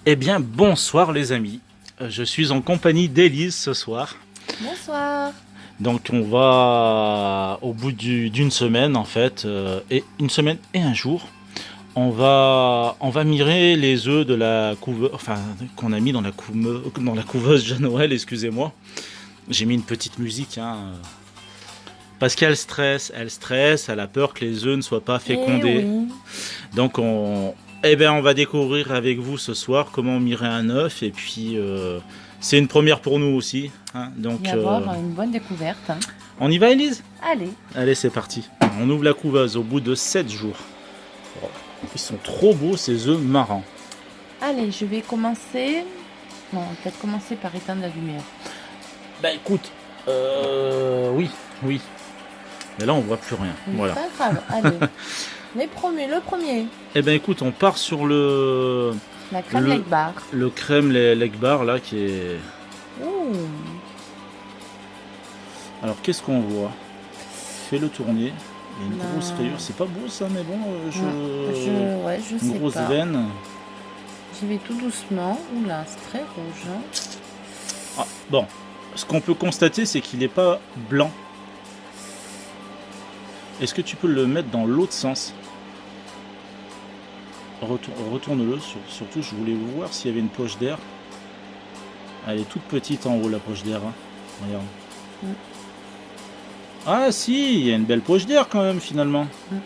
Eh bien, bonsoir les amis. Je suis en compagnie d'Élise ce soir. Bonsoir. Donc on va au bout d'une semaine en fait, et une semaine et un jour, on va mirer les œufs de la couveuse, enfin qu'on a mis dans la couveuse Jeanne-Noël, excusez-moi. J'ai mis une petite musique, hein, parce qu'elle stresse, elle a peur que les œufs ne soient pas Eh fécondés. oui. Donc on va découvrir avec vous ce soir comment mirer un œuf et puis c'est une première pour nous aussi, hein. Il Donc va y avoir une bonne découverte, hein. on y va, Elise? Allez. Allez, c'est parti. On ouvre la couveuse au bout de 7 jours. Oh, ils sont trop beaux ces œufs marins. Allez, je vais commencer. Non, on va peut-être commencer par éteindre la lumière. Bah écoute, oui. Mais là on voit plus rien. Mais Voilà. pas grave. Allez. Le premier. Eh ben écoute, on part sur le La crème Lake Bar. le crème leg bar là qui est. Ouh. Alors qu'est-ce qu'on voit? Fais-le tourner. Il y a une Ben, grosse rayure. C'est pas beau ça, mais bon, je une sais grosse pas. veine. J'y vais tout doucement. Oula, c'est très rouge, hein. Ah, bon, ce qu'on peut constater, c'est qu'il n'est pas blanc. Est-ce que tu peux le mettre dans l'autre sens? Retourne-le, surtout je voulais voir s'il y avait une poche d'air. Elle est toute petite en haut, la poche d'air, hein. Regarde. Mm. Ah si, il y a une belle poche d'air quand même finalement. Mm.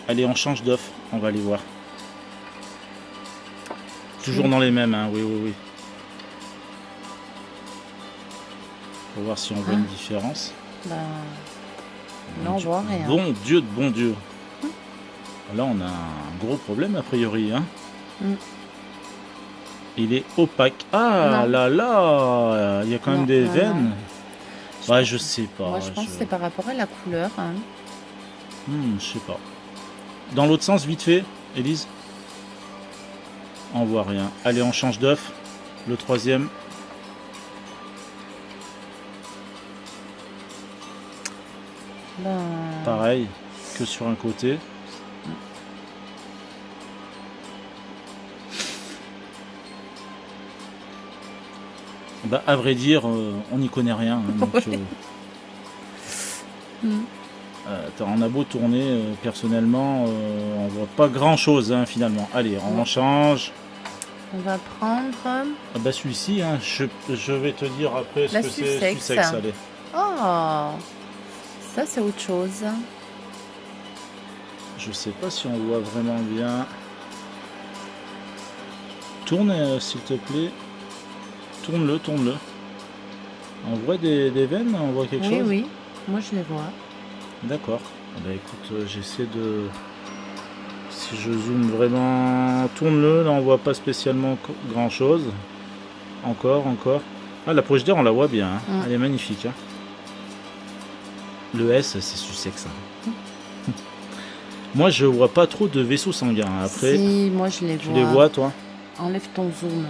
Allez, on change d'œuf, on va aller voir. Toujours Mm. dans les mêmes, hein. Oui. Pour voir si on voit une différence. Ben, non, on voit rien. Bon Dieu de bon Dieu. Là, on a un gros problème a priori, hein. Mm. Il est opaque. Ah Non. là, il y a quand même Non, des non, veines. non. Ouais, je sais pas. Moi, je pense que c'est par rapport à la couleur, hein. Je sais pas. Dans l'autre sens, vite fait, Élise. On voit rien. Allez, on change d'œuf. Le troisième. Ben, Pareil que sur un côté. Bah, à vrai dire, on n'y connaît rien, hein, donc, attends, on a beau tourner, personnellement, on voit pas grand chose, hein, finalement. Allez, on change. on va prendre. Ah bah celui-ci, hein, je vais te dire après ce La que c'est. Sussex. Sussex, allez. Oh, ça c'est autre chose. Je sais pas si on voit vraiment bien. Tourne, s'il te plaît. Tourne-le. On voit des veines, on voit quelque chose. Oui, moi je les vois. D'accord. Bah écoute, j'essaie de. Si je zoome vraiment. Tourne-le, là on voit pas spécialement grand chose. Encore. Ah, la poche d'air, on la voit bien, hein. Elle est magnifique, hein. Le S, c'est Sussex, hein. Moi, je vois pas trop de vaisseaux sanguins. Après, Si, moi je les tu vois. les vois, toi? Enlève ton zoom.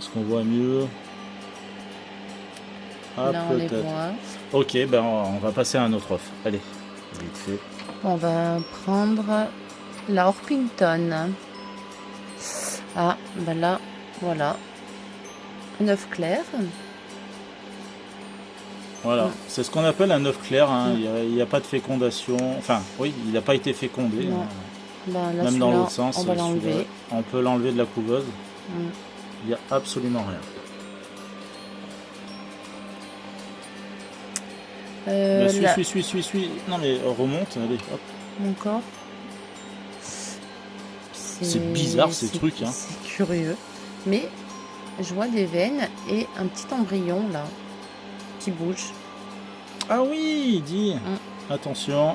Est-ce qu'on voit mieux? Ah, Là on les peut-être. voit. Ok, ben on va passer à un autre offre. Allez, vite fait. On va prendre la Orpington. Ah, ben là, voilà. Un œuf clair. Voilà, c'est ce qu'on appelle un œuf clair, hein. Il n'y a pas de fécondation. Enfin, oui, il n'a pas été fécondé, Non. hein. Ben, là, Même dans celui-là, l'autre sens. on va celui-là, l'enlever. on peut l'enlever de la couveuse. Mm. Il n'y a absolument rien. Suis. Non mais remonte, allez, hop. Encore. C'est bizarre, ces trucs, hein. C'est curieux. Mais je vois des veines et un petit embryon là qui bouge. Ah oui, dis. Attention.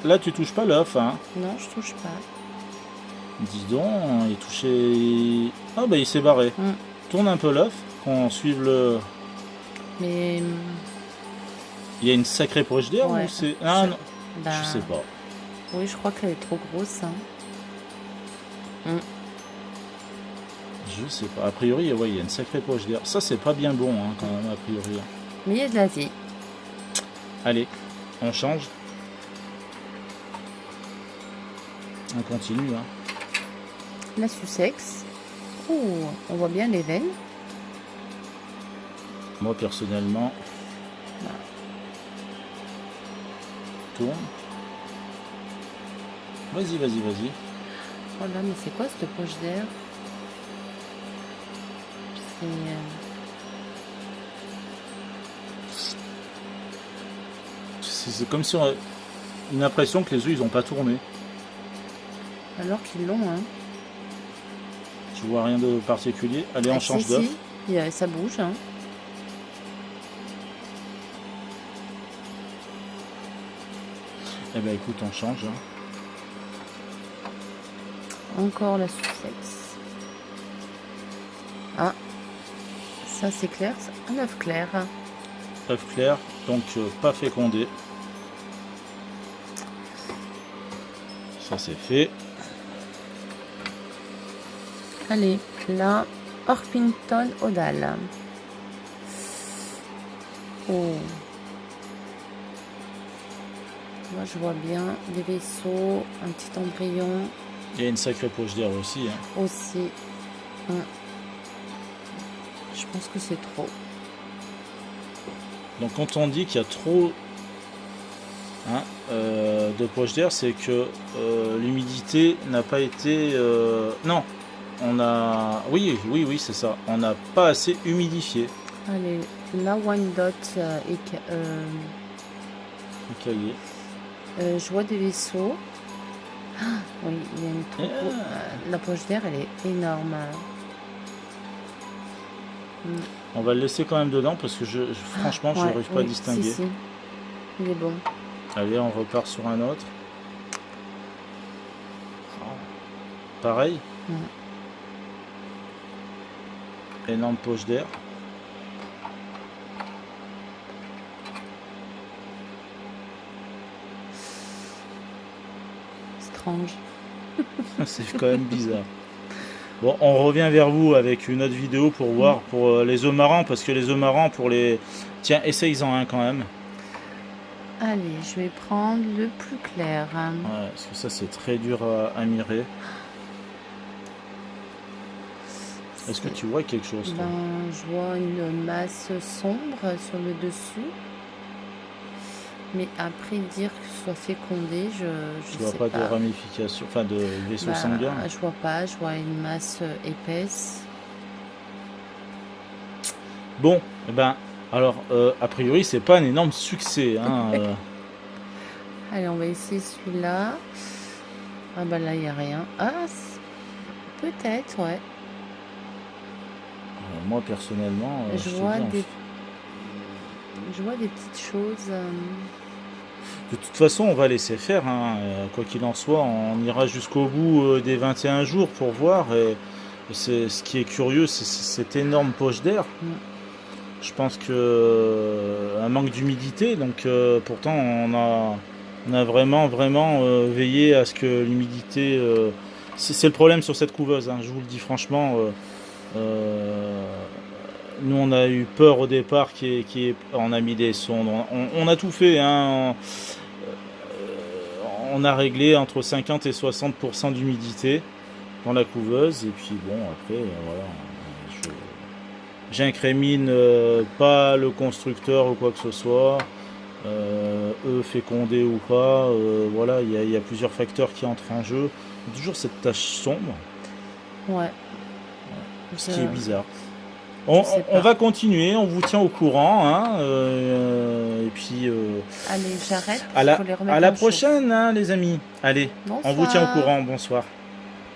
Là, tu touches pas l'œuf, hein. Non, je touche pas. Dis donc, il est touché. Ah bah il s'est barré. Tourne un peu l'œuf, qu'on suive le. Mais Il y a une sacrée poche d'air ouais. ou c'est. Ah non, ben, je sais pas. oui, je crois qu'elle est trop grosse, hein. Je sais pas. A priori, ouais, il y a une sacrée poche d'air. Ça, c'est pas bien bon, hein, quand même, a priori. Mais il y a de la vie. Allez, on change. On continue. Hein. La Sussex. Oh, on voit bien les veines. Moi, personnellement, tourne. Vas-y, vas-y, vas-y. Oh là, mais c'est quoi cette poche d'air? C'est comme si on a une impression que les œufs, ils n'ont pas tourné. Alors qu'ils l'ont, hein. Je vois rien de particulier. Allez, on change d'œuf. Ça bouge, hein. Eh ben écoute, on change. Hein. Encore la Sussex. Ah, ça c'est clair, un œuf clair. Œuf clair, donc pas fécondé. Ça c'est fait. Allez, là, Orpington Odal. Oh. Moi je vois bien des vaisseaux, un petit embryon. Il y a une sacrée poche d'air aussi. Hein. Aussi. Je pense que c'est trop. Donc quand on dit qu'il y a trop de poche d'air, c'est que l'humidité n'a pas été... non, on a... Oui, c'est ça. On n'a pas assez humidifié. Allez, là, One Dot Cahier. je vois des vaisseaux. Ah, oui, il y a une troupeau. La poche d'air, elle est énorme. On va le laisser quand même dedans parce que franchement, je n'arrive pas à distinguer. Si. Il est bon. Allez, on repart sur un autre. Pareil. Énorme poche d'air. Strange. C'est quand même bizarre. Bon, on revient vers vous avec une autre vidéo pour voir pour les œufs marrants, parce que les œufs marrants pour les... Tiens, essaye-en un quand même. Allez, je vais prendre le plus clair. Ouais, parce que ça c'est très dur à mirer. Est-ce que tu vois quelque chose toi? Je vois une masse sombre sur le dessus. Mais après dire que ce soit fécondé, je sais pas. Tu vois pas de ramification, enfin de vaisseau sanguin? Je vois pas, je vois une masse épaisse. Bon, eh ben, alors, a priori, c'est pas un énorme succès. Hein, Allez, on va essayer celui-là. Ah bah là, il n'y a rien. Ah, peut-être, ouais. Moi, personnellement, je vois des petites choses. De toute façon, on va laisser faire. Hein. Quoi qu'il en soit, on ira jusqu'au bout des 21 jours pour voir. Et ce qui est curieux, c'est cette énorme poche d'air. Je pense que un manque d'humidité. Donc, pourtant, on a vraiment veillé à ce que l'humidité... c'est le problème sur cette couveuse. Hein. Je vous le dis franchement. Nous on a eu peur au départ on a mis des sondes, on a tout fait, hein. On a réglé entre 50 et 60% d'humidité dans la couveuse et puis bon après voilà, j'incrimine pas le constructeur ou quoi que ce soit, eux fécondés ou pas, voilà, il y a plusieurs facteurs qui entrent en jeu, toujours cette tache sombre. Ouais. Ce qui est bizarre. On va continuer, on vous tient au courant. Hein, et puis. Allez, j'arrête. À la prochaine, hein, les amis. Allez, bonsoir. on vous tient au courant. Bonsoir.